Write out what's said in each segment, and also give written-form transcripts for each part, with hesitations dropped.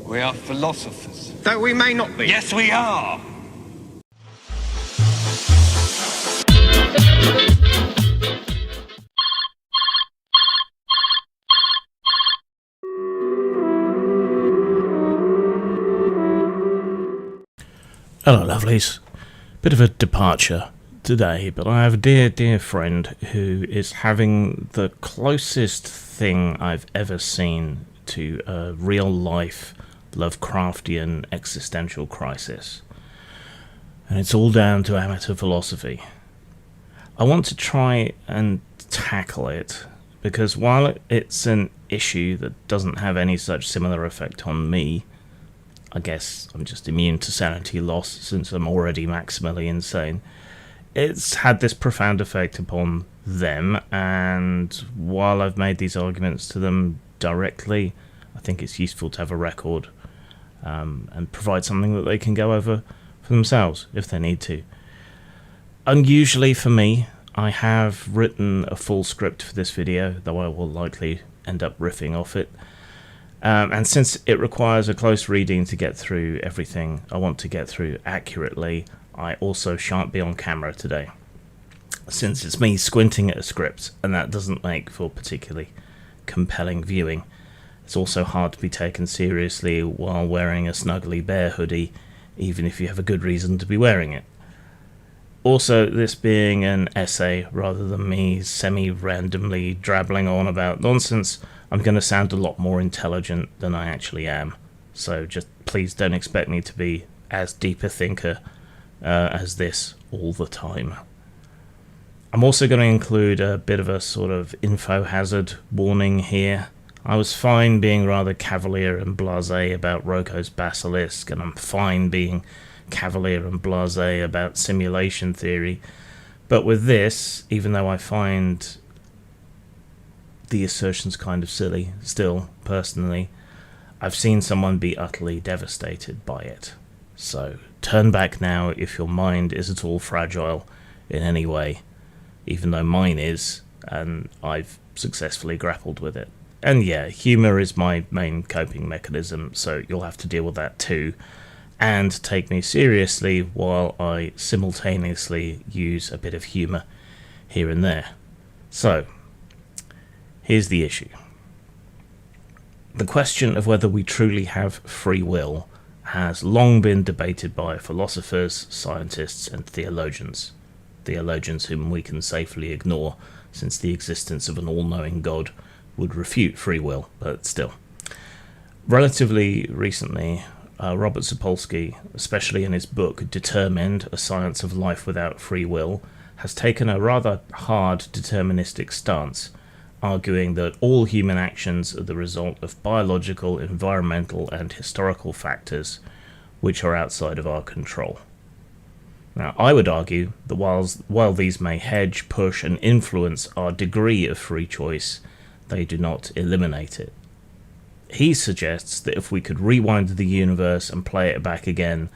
We are philosophers. Though we may not be. Yes, we are! Hello lovelies, bit of a departure today, but I have a dear friend who is having the closest thing I've ever seen to a real life Lovecraftian existential crisis, and it's all down to amateur philosophy. I want to try and tackle it because while it's an issue that doesn't have any such similar effect on me, I guess I'm just immune to sanity loss since I'm already maximally insane, it's had this profound effect upon them, and while I've made these arguments to them directly, I think it's useful to have a record and provide something that they can go over for themselves if they need to. Unusually for me, I have written a full script for this video, though I will likely end up riffing off it. And since it requires a close reading to get through everything I want to get through accurately, I also shan't be on camera today, since it's me squinting at a script, and that doesn't make for particularly compelling viewing. It's also hard to be taken seriously while wearing a snuggly bear hoodie, even if you have a good reason to be wearing it. Also, this being an essay rather than me semi-randomly drabbling on about nonsense, I'm going to sound a lot more intelligent than I actually am. So just please don't expect me to be as deep a thinker as this all the time. I'm also going to include a bit of a sort of Infohazard warning here. I was fine being rather cavalier and blasé about Roko's Basilisk, and I'm fine being cavalier and blasé about simulation theory. But with this, even though I find the assertion's kind of silly, still, personally, I've seen someone be utterly devastated by it. So, turn back now if your mind is at all fragile in any way, even though mine is, and I've successfully grappled with it. And yeah, humour is my main coping mechanism, so you'll have to deal with that too, and take me seriously while I simultaneously use a bit of humour here and there. So, here's the issue. The question of whether we truly have free will has long been debated by philosophers, scientists, and theologians. Theologians whom we can safely ignore, since the existence of an all-knowing God would refute free will, but still. Relatively recently, Robert Sapolsky, especially in his book Determined, A Science of Life Without Free Will, has taken a rather hard deterministic stance, arguing that all human actions are the result of biological, environmental, and historical factors which are outside of our control. Now, I would argue that while these may hedge, push, and influence our degree of free choice, they do not eliminate it. He suggests that if we could rewind the universe and play it back again,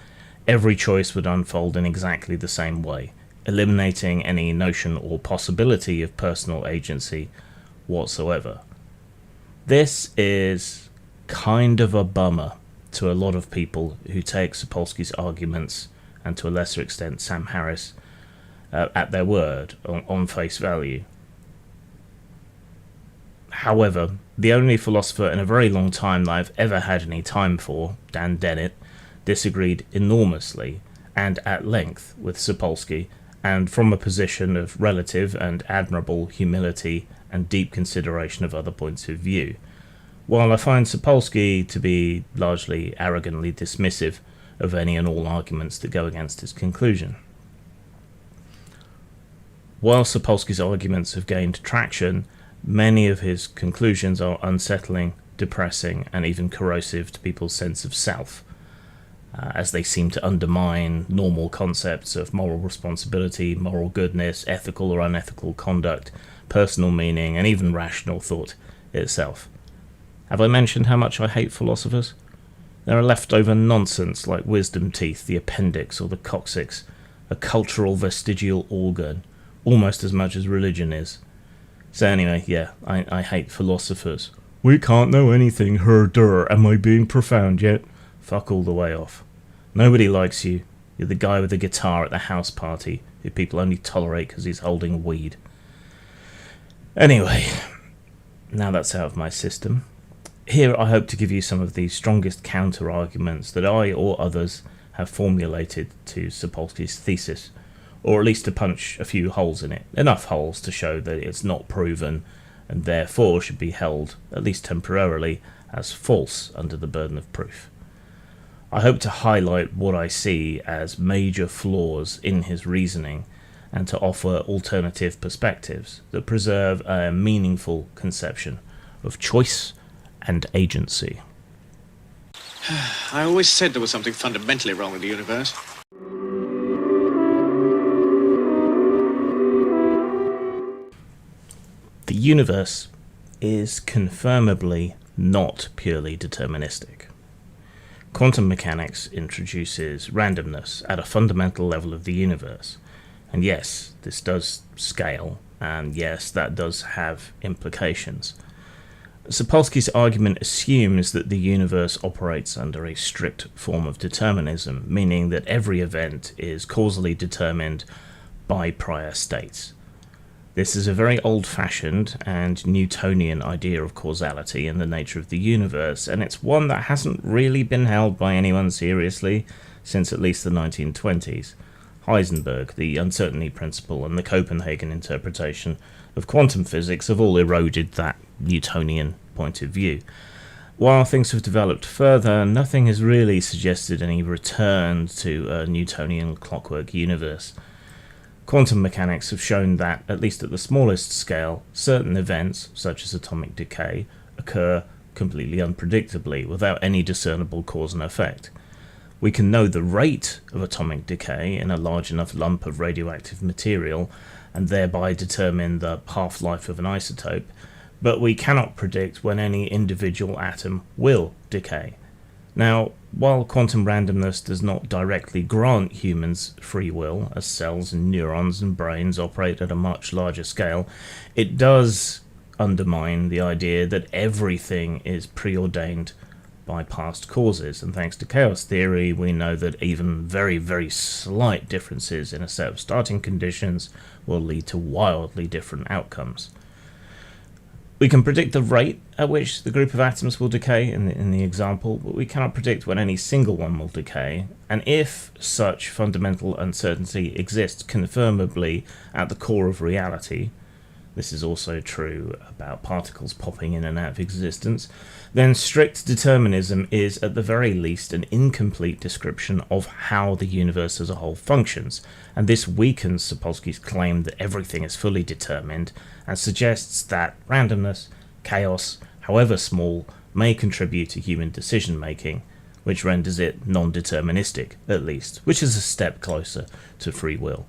every choice would unfold in exactly the same way, eliminating any notion or possibility of personal agency whatsoever. This is kind of a bummer to a lot of people who take Sapolsky's arguments, and to a lesser extent Sam Harris, at their word, on face value. However, the only philosopher in a very long time that I've ever had any time for, Dan Dennett, disagreed enormously and at length with Sapolsky, and from a position of relative and admirable humility and deep consideration of other points of view, while I find Sapolsky to be largely arrogantly dismissive of any and all arguments that go against his conclusion. While Sapolsky's arguments have gained traction, many of his conclusions are unsettling, depressing, and even corrosive to people's sense of self, as they seem to undermine normal concepts of moral responsibility, moral goodness, ethical or unethical conduct, personal meaning, and even rational thought itself. Have I mentioned how much I hate philosophers? They're a leftover nonsense like wisdom teeth, the appendix, or the coccyx, a cultural vestigial organ, almost as much as religion is. So anyway, yeah, I hate philosophers. We can't know anything, herder. Am I being profound yet? Fuck all the way off. Nobody likes you. You're the guy with the guitar at the house party, who people only tolerate because he's holding weed. Anyway, now that's out of my system. Here I hope to give you some of the strongest counter-arguments that I or others have formulated to Sapolsky's thesis, or at least to punch a few holes in it, enough holes to show that it's not proven and therefore should be held, at least temporarily, as false under the burden of proof. I hope to highlight what I see as major flaws in his reasoning and to offer alternative perspectives that preserve a meaningful conception of choice and agency. I always said there was something fundamentally wrong with the universe. The universe is confirmably not purely deterministic. Quantum mechanics introduces randomness at a fundamental level of the universe. And yes, this does scale, and yes, that does have implications. Sapolsky's argument assumes that the universe operates under a strict form of determinism, meaning that every event is causally determined by prior states. This is a very old-fashioned and Newtonian idea of causality and the nature of the universe, and it's one that hasn't really been held by anyone seriously since at least the 1920s. Heisenberg, the uncertainty principle, and the Copenhagen interpretation of quantum physics have all eroded that Newtonian point of view. While things have developed further, nothing has really suggested any return to a Newtonian clockwork universe. Quantum mechanics have shown that, at least at the smallest scale, certain events, such as atomic decay, occur completely unpredictably, without any discernible cause and effect. We can know the rate of atomic decay in a large enough lump of radioactive material, and thereby determine the half-life of an isotope, but we cannot predict when any individual atom will decay. Now, while quantum randomness does not directly grant humans free will, as cells and neurons and brains operate at a much larger scale, it does undermine the idea that everything is preordained by past causes, and thanks to chaos theory we know that even very, very slight differences in a set of starting conditions will lead to wildly different outcomes. We can predict the rate at which the group of atoms will decay in the example, but we cannot predict when any single one will decay, and if such fundamental uncertainty exists confirmably at the core of reality, this is also true about particles popping in and out of existence, then strict determinism is at the very least an incomplete description of how the universe as a whole functions, and this weakens Sapolsky's claim that everything is fully determined and suggests that randomness, chaos, however small, may contribute to human decision making, which renders it non-deterministic, at least, which is a step closer to free will.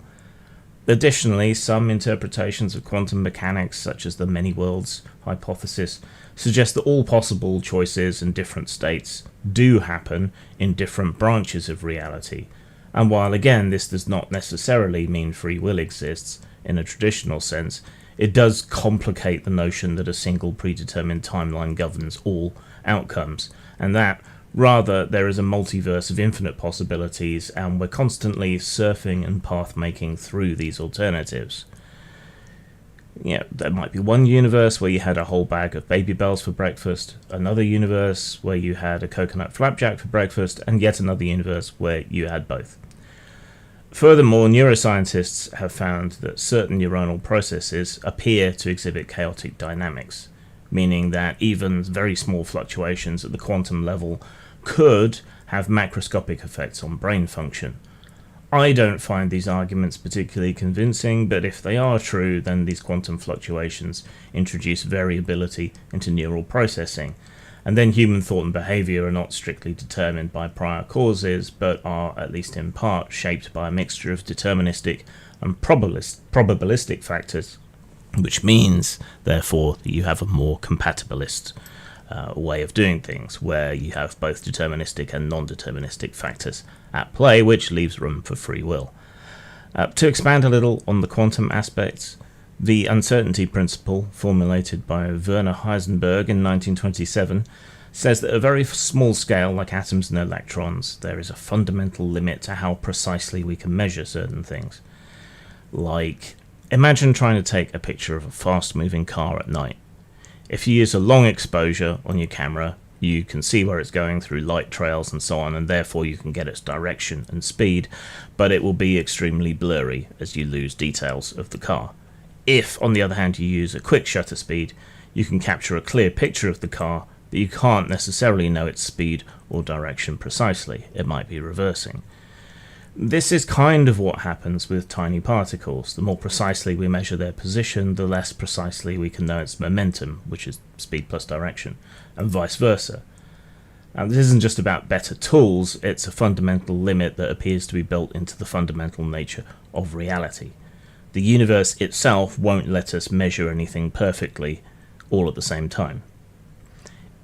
Additionally, some interpretations of quantum mechanics, such as the many worlds hypothesis, suggest that all possible choices and different states do happen in different branches of reality. And while again this does not necessarily mean free will exists in a traditional sense, it does complicate the notion that a single predetermined timeline governs all outcomes, and that rather, there is a multiverse of infinite possibilities, and we're constantly surfing and path-making through these alternatives. Yeah, there might be one universe where you had a whole bag of Baby Bells for breakfast, another universe where you had a coconut flapjack for breakfast, and yet another universe where you had both. Furthermore, neuroscientists have found that certain neuronal processes appear to exhibit chaotic dynamics, meaning that even very small fluctuations at the quantum level could have macroscopic effects on brain function. I don't find these arguments particularly convincing, but if they are true, then these quantum fluctuations introduce variability into neural processing, and then human thought and behavior are not strictly determined by prior causes, but are, at least in part, shaped by a mixture of deterministic and probabilistic factors, which means, therefore, that you have a more compatibilist way of doing things, where you have both deterministic and non-deterministic factors at play, which leaves room for free will. To expand a little on the quantum aspects, The uncertainty principle, formulated by Werner Heisenberg in 1927, says that at a very small scale, like atoms and electrons, there is a fundamental limit to how precisely we can measure certain things. Like, imagine trying to take a picture of a fast-moving car at night. If you use a long exposure on your camera, you can see where it's going through light trails and so on, and therefore you can get its direction and speed, but it will be extremely blurry as you lose details of the car. If, on the other hand, you use a quick shutter speed, you can capture a clear picture of the car, but you can't necessarily know its speed or direction precisely. It might be reversing. This is kind of what happens with tiny particles. The more precisely we measure their position, the less precisely we can know its momentum, which is speed plus direction, and vice versa. Now, this isn't just about better tools, it's a fundamental limit that appears to be built into the fundamental nature of reality. The universe itself won't let us measure anything perfectly all at the same time.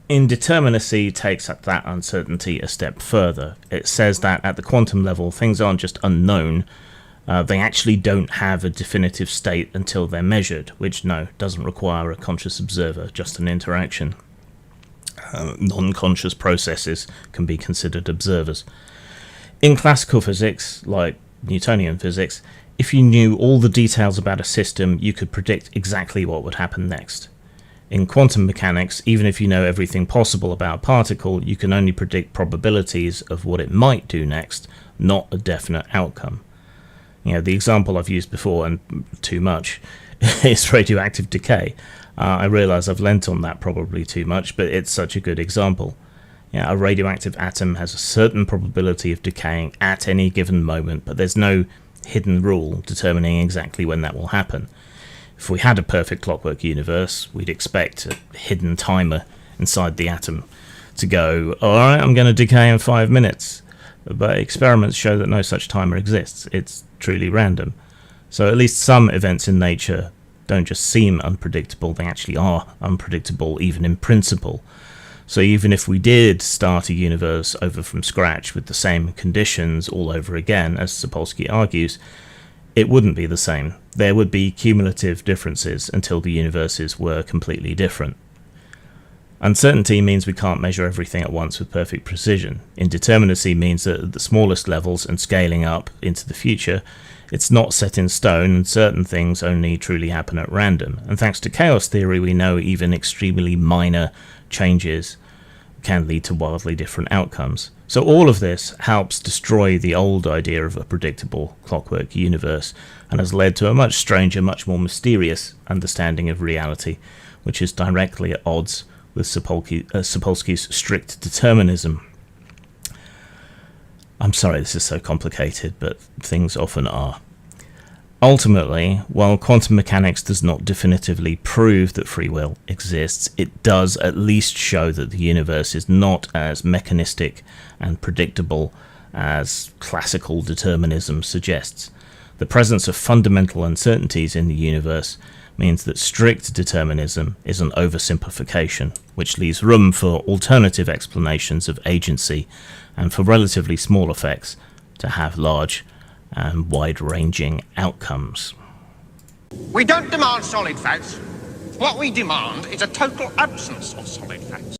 Indeterminacy takes that uncertainty a step further. It says that at the quantum level, things aren't just unknown, they actually don't have a definitive state until they're measured, which, doesn't require a conscious observer, just an interaction. Non-conscious processes can be considered observers. In classical physics, like Newtonian physics, if you knew all the details about a system, you could predict exactly what would happen next. In quantum mechanics, even if you know everything possible about a particle, you can only predict probabilities of what it might do next, not a definite outcome. The example I've used before, and too much, is radioactive decay. I realise I've lent on that probably too much, but it's such a good example. A radioactive atom has a certain probability of decaying at any given moment, but there's no hidden rule determining exactly when that will happen. If we had a perfect clockwork universe, we'd expect a hidden timer inside the atom to go, alright, I'm going to decay in 5 minutes. But experiments show that no such timer exists. It's truly random. So at least some events in nature don't just seem unpredictable, they actually are unpredictable even in principle. So even if we did start a universe over from scratch with the same conditions all over again, as Sapolsky argues, it wouldn't be the same. There would be cumulative differences until the universes were completely different. Uncertainty means we can't measure everything at once with perfect precision. Indeterminacy means that at the smallest levels and scaling up into the future, it's not set in stone and certain things only truly happen at random. And thanks to chaos theory, we know even extremely minor changes can lead to wildly different outcomes. So all of this helps destroy the old idea of a predictable clockwork universe and has led to a much stranger, much more mysterious understanding of reality, which is directly at odds with Sapolsky's strict determinism. I'm sorry this is so complicated, but things often are. Ultimately, while quantum mechanics does not definitively prove that free will exists, it does at least show that the universe is not as mechanistic and predictable as classical determinism suggests. The presence of fundamental uncertainties in the universe means that strict determinism is an oversimplification, which leaves room for alternative explanations of agency and for relatively small effects to have large and wide-ranging outcomes. We don't demand solid facts. What we demand is a total absence of solid facts.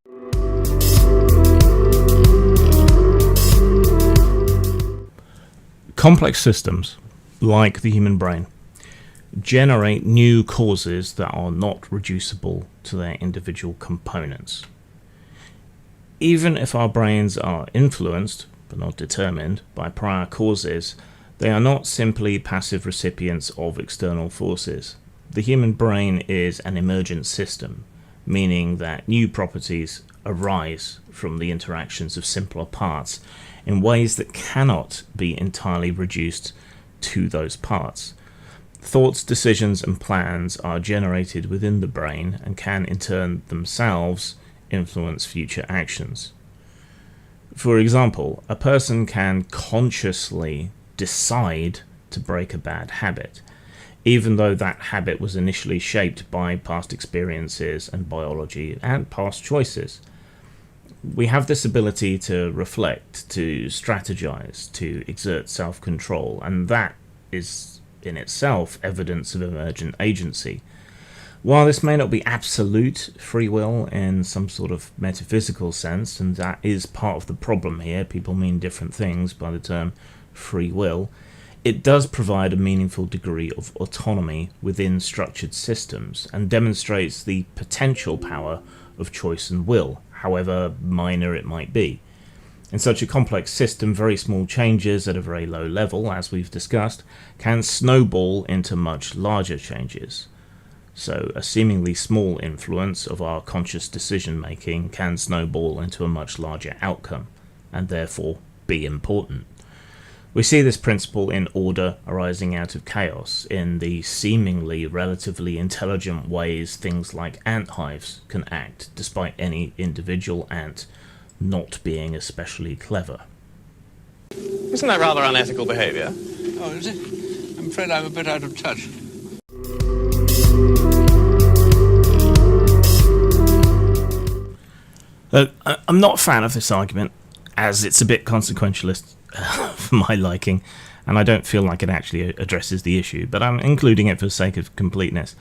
Complex systems, like the human brain, generate new causes that are not reducible to their individual components. Even if our brains are influenced, but not determined, by prior causes, they are not simply passive recipients of external forces. The human brain is an emergent system, meaning that new properties arise from the interactions of simpler parts in ways that cannot be entirely reduced to those parts. Thoughts, decisions, and plans are generated within the brain and can in turn themselves influence future actions. For example, a person can consciously decide to break a bad habit, even though that habit was initially shaped by past experiences and biology and past choices. We have this ability to reflect, to strategize, to exert self-control, and that is in itself evidence of emergent agency. While this may not be absolute free will in some sort of metaphysical sense, and that is part of the problem here, people mean different things by the term free will, it does provide a meaningful degree of autonomy within structured systems and demonstrates the potential power of choice and will, however minor it might be. In such a complex system, very small changes at a very low level, as we've discussed, can snowball into much larger changes. So a seemingly small influence of our conscious decision making can snowball into a much larger outcome, and therefore be important. We see this principle in order arising out of chaos, in the seemingly relatively intelligent ways things like ant hives can act, despite any individual ant not being especially clever. Isn't that rather unethical behaviour? Oh, is it? I'm afraid I'm a bit out of touch. I'm not a fan of this argument, as it's a bit consequentialist for my liking, and I don't feel like it actually addresses the issue, but I'm including it for the sake of completeness.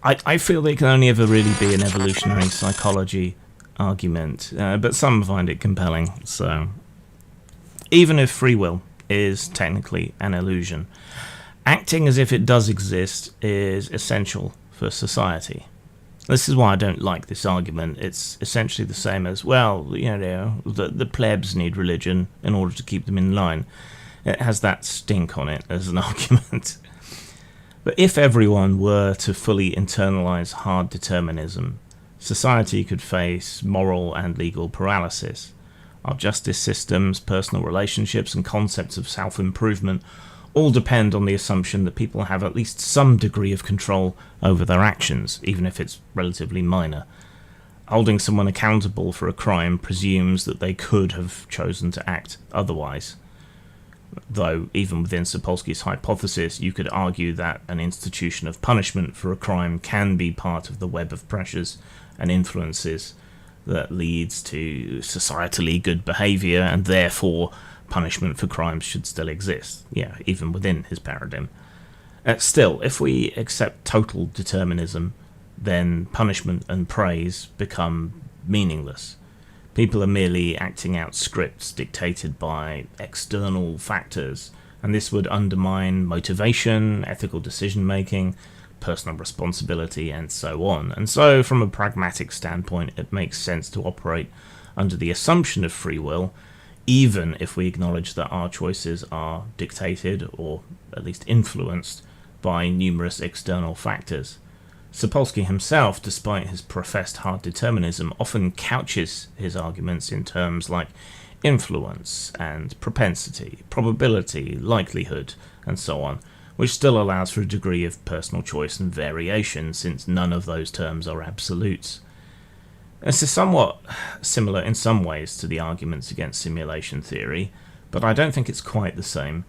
I feel that it can only ever really be an evolutionary psychology argument, but some find it compelling. So, even if free will is technically an illusion, acting as if it does exist is essential for society. This is why I don't like this argument. It's essentially the same as, well, the plebs need religion in order to keep them in line. It has that stink on it as an argument. But if everyone were to fully internalize hard determinism, society could face moral and legal paralysis. Our justice systems, personal relationships, and concepts of self-improvement all depend on the assumption that people have at least some degree of control over their actions, even if it's relatively minor. Holding someone accountable for a crime presumes that they could have chosen to act otherwise. Though, even within Sapolsky's hypothesis, you could argue that an institution of punishment for a crime can be part of the web of pressures and influences that leads to societally good behaviour, and therefore punishment for crimes should still exist, even within his paradigm. Still, if we accept total determinism, then punishment and praise become meaningless. People are merely acting out scripts dictated by external factors, and this would undermine motivation, ethical decision-making, personal responsibility, and so on. And so, from a pragmatic standpoint, it makes sense to operate under the assumption of free will, even if we acknowledge that our choices are dictated, or at least influenced, by numerous external factors. Sapolsky himself, despite his professed hard determinism, often couches his arguments in terms like influence and propensity, probability, likelihood, and so on, which still allows for a degree of personal choice and variation, since none of those terms are absolutes. This is somewhat similar in some ways to the arguments against simulation theory, but I don't think it's quite the same.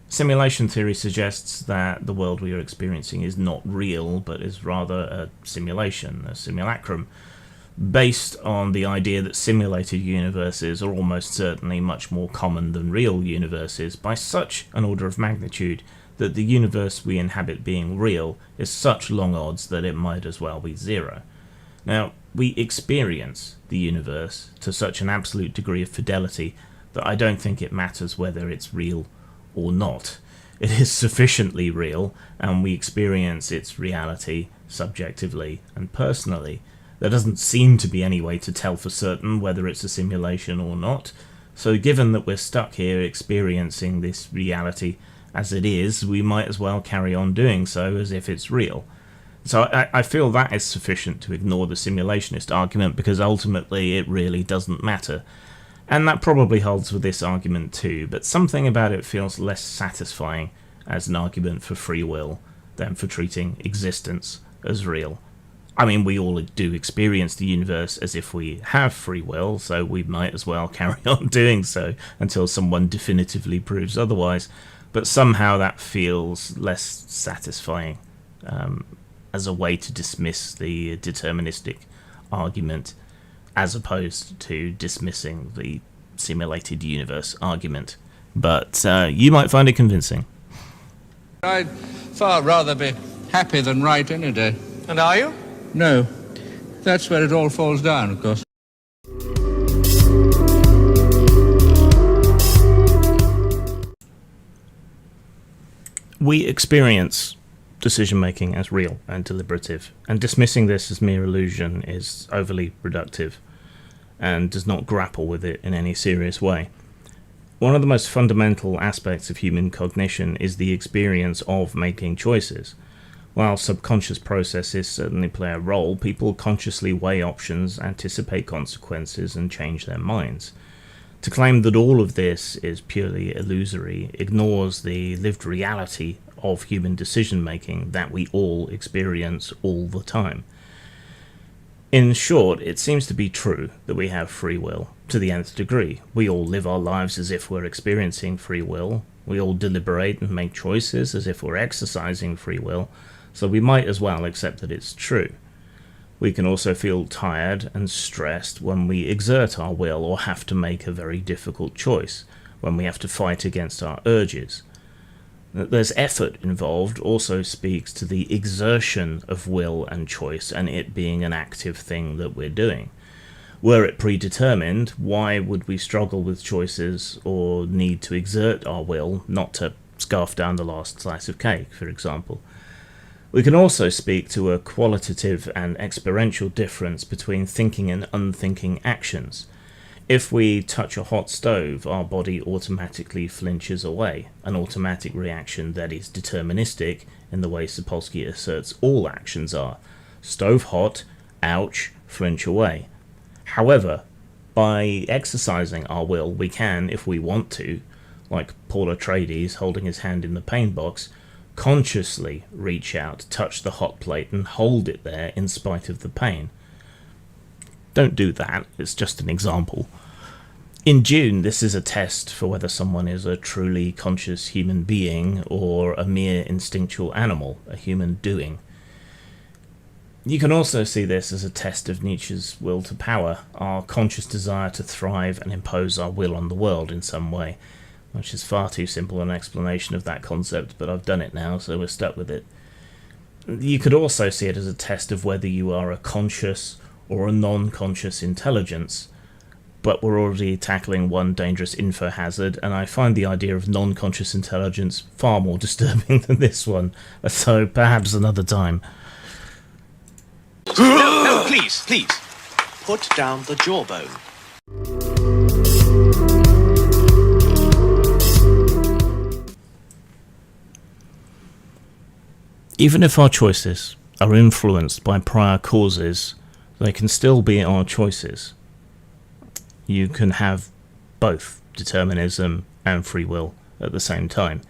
Simulation theory suggests that the world we are experiencing is not real, but is rather a simulation, a simulacrum, based on the idea that simulated universes are almost certainly much more common than real universes by such an order of magnitude that the universe we inhabit being real is such long odds that it might as well be zero. Now, we experience the universe to such an absolute degree of fidelity that I don't think it matters whether it's real or not. It is sufficiently real, and we experience its reality subjectively and personally. There doesn't seem to be any way to tell for certain whether it's a simulation or not, so given that we're stuck here experiencing this reality as it is, we might as well carry on doing so as if it's real. So I feel that is sufficient to ignore the simulationist argument, because ultimately it really doesn't matter. And that probably holds with this argument too, but something about it feels less satisfying as an argument for free will than for treating existence as real. I mean, we all do experience the universe as if we have free will, so we might as well carry on doing so until someone definitively proves otherwise, but somehow that feels less satisfying as a way to dismiss the deterministic argument, as opposed to dismissing the simulated universe argument. But you might find it convincing. I'd far rather be happy than right any day. And are you? No. That's where it all falls down, of course. We experience decision-making as real and deliberative, and dismissing this as mere illusion is overly reductive and does not grapple with it in any serious way. One of the most fundamental aspects of human cognition is the experience of making choices. While subconscious processes certainly play a role, people consciously weigh options, anticipate consequences, and change their minds. To claim that all of this is purely illusory ignores the lived reality of human decision-making that we all experience all the time. In short, it seems to be true that we have free will to the nth degree. We all live our lives as if we're experiencing free will. We all deliberate and make choices as if we're exercising free will, so we might as well accept that it's true. We can also feel tired and stressed when we exert our will or have to make a very difficult choice, when we have to fight against our urges. That there's effort involved also speaks to the exertion of will and choice and it being an active thing that we're doing. Were it predetermined, why would we struggle with choices or need to exert our will not to scarf down the last slice of cake, for example? We can also speak to a qualitative and experiential difference between thinking and unthinking actions. If we touch a hot stove, our body automatically flinches away, an automatic reaction that is deterministic in the way Sapolsky asserts all actions are. Stove hot, ouch, flinch away. However, by exercising our will, we can, if we want to, like Paul Atreides holding his hand in the pain box, consciously reach out, touch the hot plate and hold it there in spite of the pain. Don't do that, it's just an example. In June, this is a test for whether someone is a truly conscious human being or a mere instinctual animal, a human doing. You can also see this as a test of Nietzsche's will to power, our conscious desire to thrive and impose our will on the world in some way, which is far too simple an explanation of that concept, but I've done it now, so we're stuck with it. You could also see it as a test of whether you are a conscious or a non-conscious intelligence, but we're already tackling one dangerous Infohazard, and I find the idea of non-conscious intelligence far more disturbing than this one, so perhaps another time. No, please. Put down the jawbone. Even if our choices are influenced by prior causes, they can still be our choices. You can have both determinism and free will at the same time.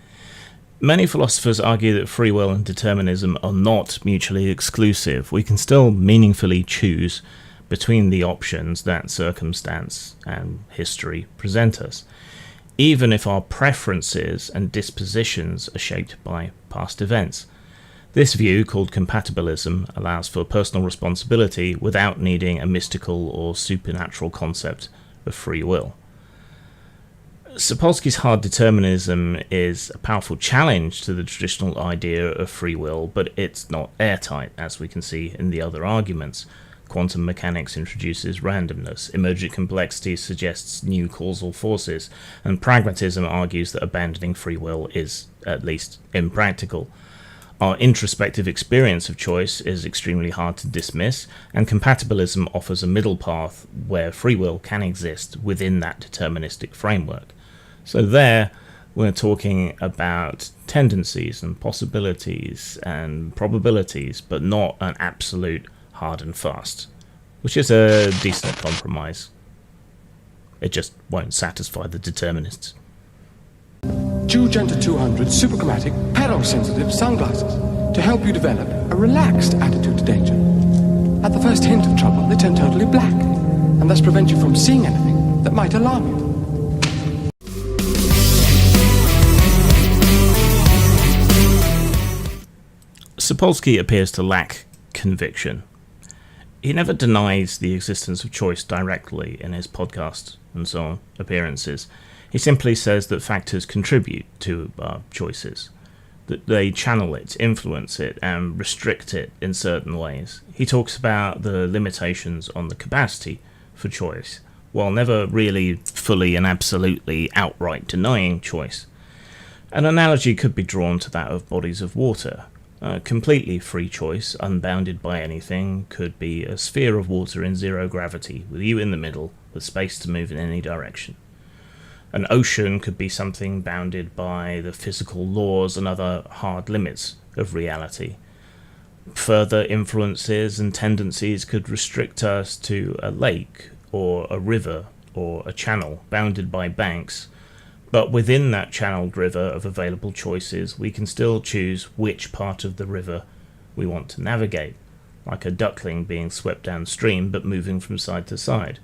Many philosophers argue that free will and determinism are not mutually exclusive. We can still meaningfully choose between the options that circumstance and history present us, even if our preferences and dispositions are shaped by past events. This view, called compatibilism, allows for personal responsibility without needing a mystical or supernatural concept of free will. Sapolsky's hard determinism is a powerful challenge to the traditional idea of free will, but it's not airtight, as we can see in the other arguments. Quantum mechanics introduces randomness, emergent complexity suggests new causal forces, and pragmatism argues that abandoning free will is, at least, impractical. Our introspective experience of choice is extremely hard to dismiss, and compatibilism offers a middle path where free will can exist within that deterministic framework. So there, we're talking about tendencies and possibilities and probabilities, but not an absolute hard and fast, which is a decent compromise. It just won't satisfy the determinists. Genta 200 superchromatic pedo-sensitive sunglasses to help you develop a relaxed attitude to danger. At the first hint of trouble, they turn totally black, and thus prevent you from seeing anything that might alarm you. Sapolsky appears to lack conviction. He never denies the existence of choice directly in his podcast and so on appearances. He simply says that factors contribute to our choices. that they channel it, influence it, and restrict it in certain ways. He talks about the limitations on the capacity for choice, while never really fully and absolutely outright denying choice. An analogy could be drawn to that of bodies of water. Completely free choice, unbounded by anything, could be a sphere of water in zero gravity, with you in the middle, with space to move in any direction. An ocean could be something bounded by the physical laws and other hard limits of reality. Further influences and tendencies could restrict us to a lake, or a river, or a channel, bounded by banks. But within that channeled river of available choices, we can still choose which part of the river we want to navigate, like a duckling being swept downstream but moving from side to side.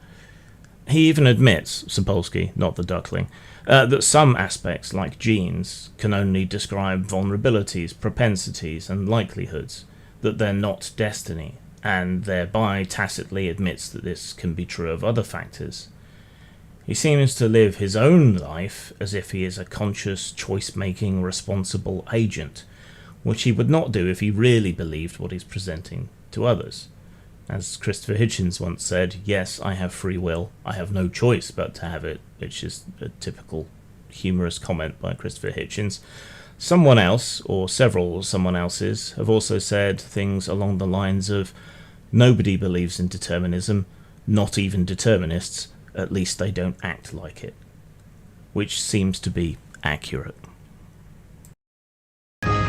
He even admits, Sapolsky, not the duckling, that some aspects, like genes, can only describe vulnerabilities, propensities, and likelihoods, that they're not destiny, and thereby tacitly admits that this can be true of other factors. He seems to live his own life as if he is a conscious, choice-making, responsible agent, which he would not do if he really believed what he's presenting to others. As Christopher Hitchens once said, "Yes, I have free will, I have no choice but to have it," which is a typical humorous comment by Christopher Hitchens. Someone else, or several someone else's, have also said things along the lines of, "Nobody believes in determinism, not even determinists, at least they don't act like it," which seems to be accurate.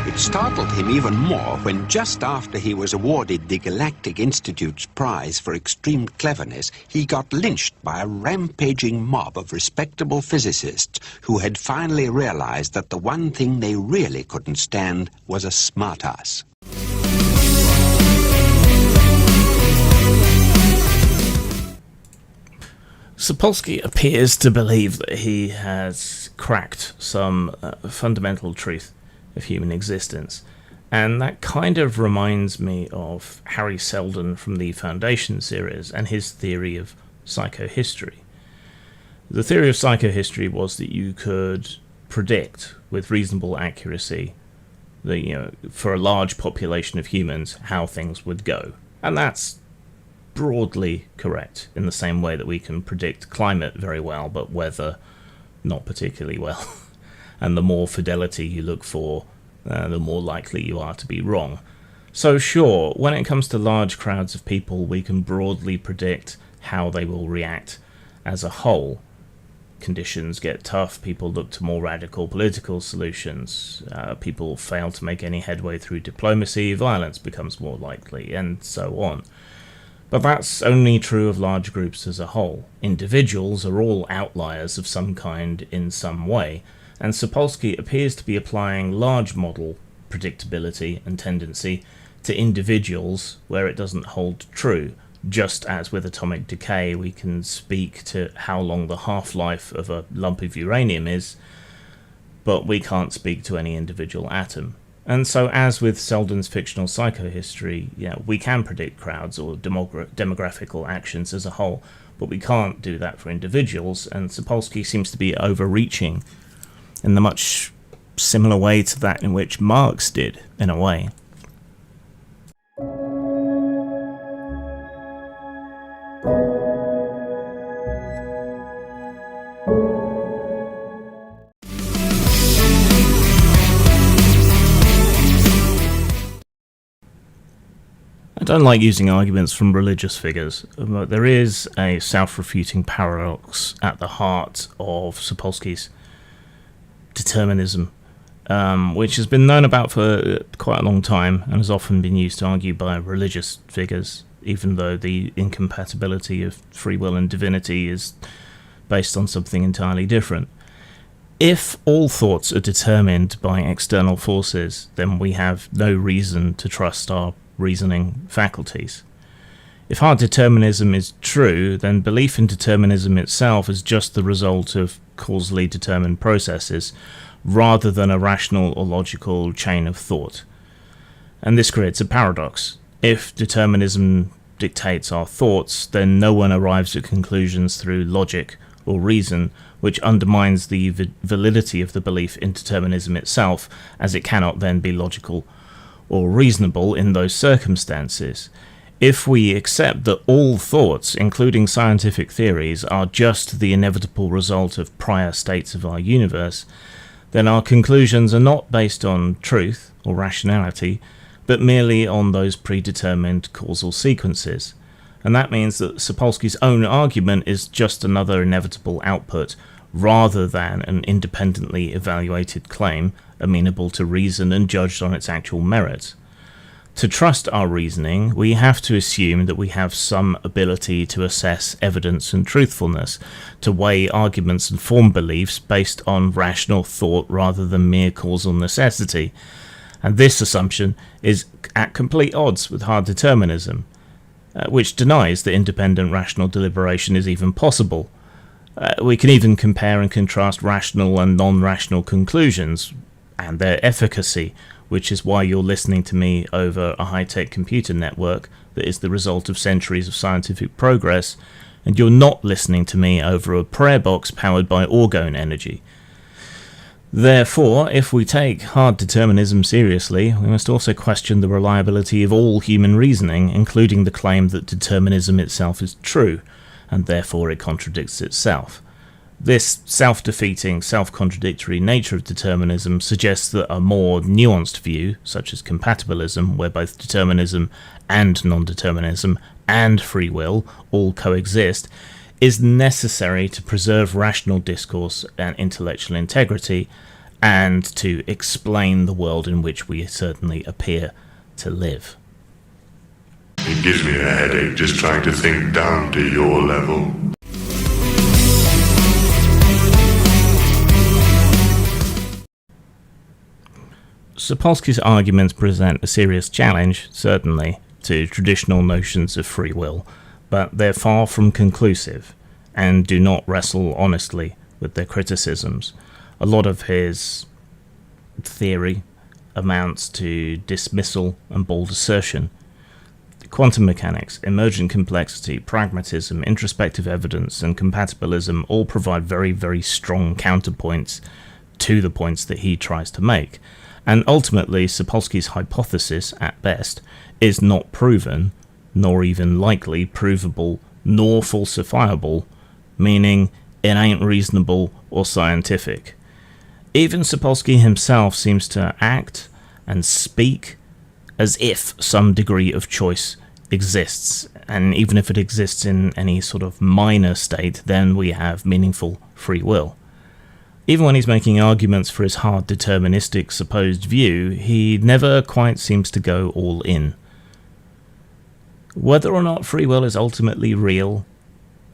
It startled him even more when, just after he was awarded the Galactic Institute's prize for extreme cleverness, he got lynched by a rampaging mob of respectable physicists who had finally realized that the one thing they really couldn't stand was a smartass. Sapolsky appears to believe that he has cracked some fundamental truth of human existence, and that kind of reminds me of Harry Seldon from the Foundation series and his theory of psychohistory. The theory of psychohistory was that you could predict with reasonable accuracy for a large population of humans how things would go, and that's broadly correct, in the same way that we can predict climate very well, but weather not particularly well. And the more fidelity you look for, the more likely you are to be wrong. So sure, when it comes to large crowds of people, we can broadly predict how they will react as a whole. Conditions get tough, people look to more radical political solutions, people fail to make any headway through diplomacy, violence becomes more likely, and so on. But that's only true of large groups as a whole. Individuals are all outliers of some kind in some way, and Sapolsky appears to be applying large model predictability and tendency to individuals where it doesn't hold true. Just as with atomic decay, we can speak to how long the half-life of a lump of uranium is, but we can't speak to any individual atom. And so, as with Seldon's fictional psychohistory, we can predict crowds or demographical actions as a whole, but we can't do that for individuals, and Sapolsky seems to be overreaching in the much similar way to that in which Marx did, in a way. I don't like using arguments from religious figures, but there is a self-refuting paradox at the heart of Sapolsky's determinism, which has been known about for quite a long time and has often been used to argue by religious figures, even though the incompatibility of free will and divinity is based on something entirely different. If all thoughts are determined by external forces, then we have no reason to trust our reasoning faculties. If hard determinism is true, then belief in determinism itself is just the result of causally determined processes, rather than a rational or logical chain of thought. And this creates a paradox. If determinism dictates our thoughts, then no one arrives at conclusions through logic or reason, which undermines the validity of the belief in determinism itself, as it cannot then be logical or reasonable in those circumstances. If we accept that all thoughts, including scientific theories, are just the inevitable result of prior states of our universe, then our conclusions are not based on truth or rationality, but merely on those predetermined causal sequences. And that means that Sapolsky's own argument is just another inevitable output, rather than an independently evaluated claim amenable to reason and judged on its actual merit. To trust our reasoning, we have to assume that we have some ability to assess evidence and truthfulness, to weigh arguments and form beliefs based on rational thought rather than mere causal necessity. And this assumption is at complete odds with hard determinism, which denies that independent rational deliberation is even possible. We can even compare and contrast rational and non-rational conclusions and their efficacy, which is why you're listening to me over a high-tech computer network that is the result of centuries of scientific progress, and you're not listening to me over a prayer box powered by orgone energy. Therefore, if we take hard determinism seriously, we must also question the reliability of all human reasoning, including the claim that determinism itself is true, and therefore it contradicts itself. This self-defeating, self-contradictory nature of determinism suggests that a more nuanced view, such as compatibilism, where both determinism and non-determinism and free will all coexist, is necessary to preserve rational discourse and intellectual integrity, and to explain the world in which we certainly appear to live. It gives me a headache just trying to think down to your level. Sapolsky's arguments present a serious challenge, certainly, to traditional notions of free will, but they're far from conclusive, and do not wrestle honestly with their criticisms. A lot of his theory amounts to dismissal and bold assertion. Quantum mechanics, emergent complexity, pragmatism, introspective evidence, and compatibilism all provide very, very strong counterpoints to the points that he tries to make. And ultimately, Sapolsky's hypothesis, at best, is not proven, nor even likely provable, nor falsifiable, meaning it ain't reasonable or scientific. Even Sapolsky himself seems to act and speak as if some degree of choice exists, and even if it exists in any sort of minor state, then we have meaningful free will. Even when he's making arguments for his hard deterministic supposed view, he never quite seems to go all in. Whether or not free will is ultimately real,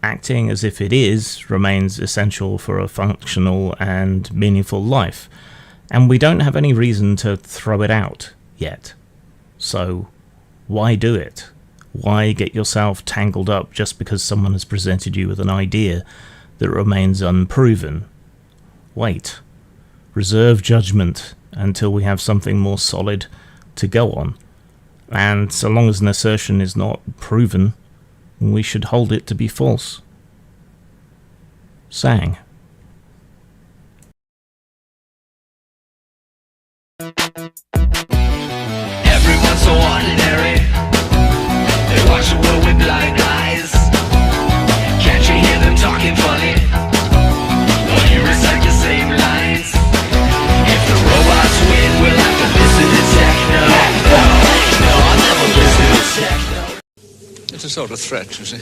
acting as if it is remains essential for a functional and meaningful life, and we don't have any reason to throw it out yet. So, why do it? Why get yourself tangled up just because someone has presented you with an idea that remains unproven? Wait. Reserve judgment until we have something more solid to go on. And so long as an assertion is not proven, we should hold it to be false. Sang. Everyone's so ordinary. They watch the world with blind eyes. Can't you hear them talking funny? Or you recite the same lines? If the robots win, we'll have to listen to techno. No, I'll never listen to techno. It's a sort of threat, you see.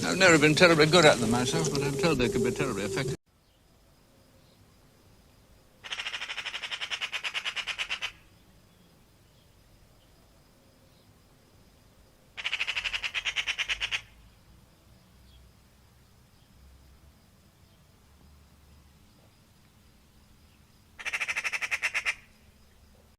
I've never been terribly good at them myself, but I'm told they can be terribly effective.